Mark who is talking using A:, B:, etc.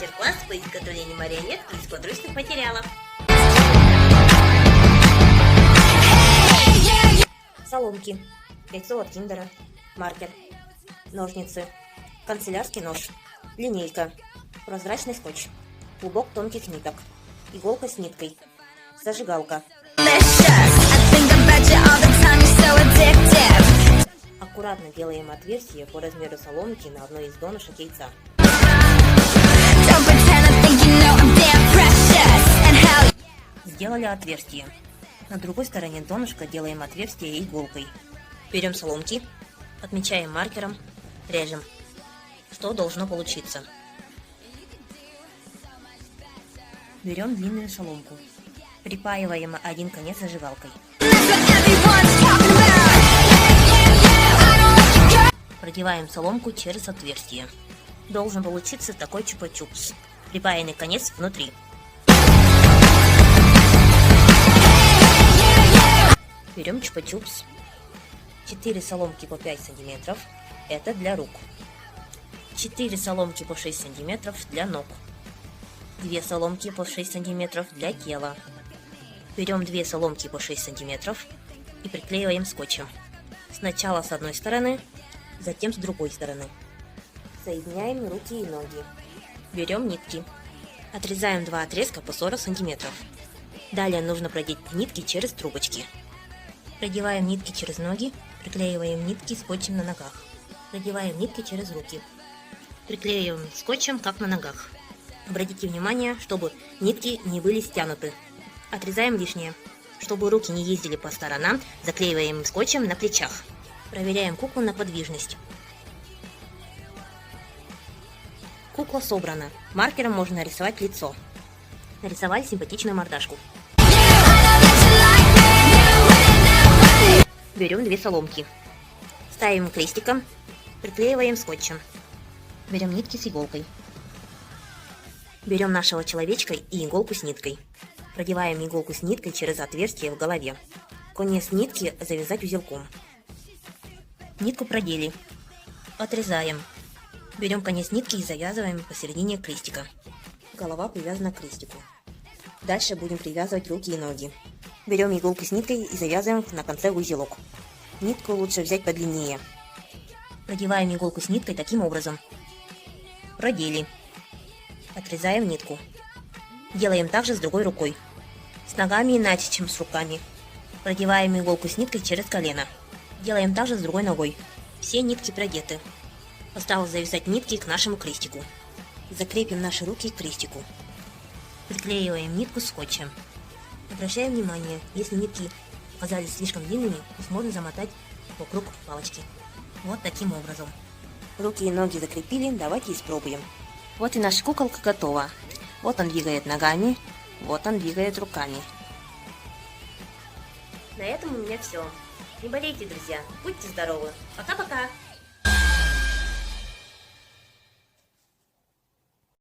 A: мастер-класс по изготовлению марионеток из подручных материалов. Соломки, яйцо от киндера, маркер, ножницы, канцелярский нож, линейка, прозрачный скотч, клубок тонких ниток, иголка с ниткой, зажигалка. Аккуратно делаем отверстие по размеру соломки на одной из донышек яйца. Сделали отверстие. На другой стороне донышка делаем отверстие иголкой. Берем соломки, отмечаем маркером, режем. Что должно получиться? Берем длинную соломку, припаиваем один конец зажигалкой. Продеваем соломку через отверстие. Должен получиться такой чупа-чупс. Припаянный конец внутри. Берем чупа-чупс. 4 соломки по 5 сантиметров. Это для рук. 4 соломки по 6 сантиметров для ног. 2 соломки по 6 сантиметров для тела. Берем 2 соломки по 6 сантиметров и приклеиваем скотчем. Сначала с одной стороны, затем с другой стороны. Соединяем руки и ноги. Берем нитки. Отрезаем 2 отрезка по 40 сантиметров. Далее нужно продеть нитки через трубочки. Продеваем нитки через ноги, приклеиваем нитки скотчем на ногах. Продеваем нитки через руки. Приклеиваем скотчем, как на ногах. Обратите внимание, чтобы нитки не были стянуты. Отрезаем лишнее. Чтобы руки не ездили по сторонам, заклеиваем скотчем на плечах. Проверяем куклу на подвижность. Кукла собрана. Маркером можно нарисовать лицо. Нарисовали симпатичную мордашку. Берем 2 соломки. Ставим крестиком, приклеиваем скотчем. Берем нитки с иголкой. Берем нашего человечка и иголку с ниткой. Продеваем иголку с ниткой через отверстие в голове. Конец нитки завязать узелком. Нитку продели. Отрезаем. Берем конец нитки и завязываем посередине крестика. Голова привязана к крестику. Дальше будем привязывать руки и ноги. Берем иголку с ниткой и завязываем на конце узелок. Нитку лучше взять подлиннее. Продеваем иголку с ниткой таким образом. Продели. Отрезаем нитку. Делаем так же с другой рукой. С ногами иначе, чем с руками. Продеваем иголку с ниткой через колено. Делаем так же с другой ногой. Все нитки продеты. Осталось завязать нитки к нашему крестику. Закрепим наши руки к крестику. Приклеиваем нитку скотчем. Обращаем внимание, если нитки оказались слишком длинными, их можно замотать вокруг палочки. Вот таким образом. Руки и ноги закрепили, давайте испробуем. Вот и наша куколка готова. Вот он двигает ногами, вот он двигает руками. На этом у меня все. Не болейте, друзья. Будьте здоровы. Пока-пока.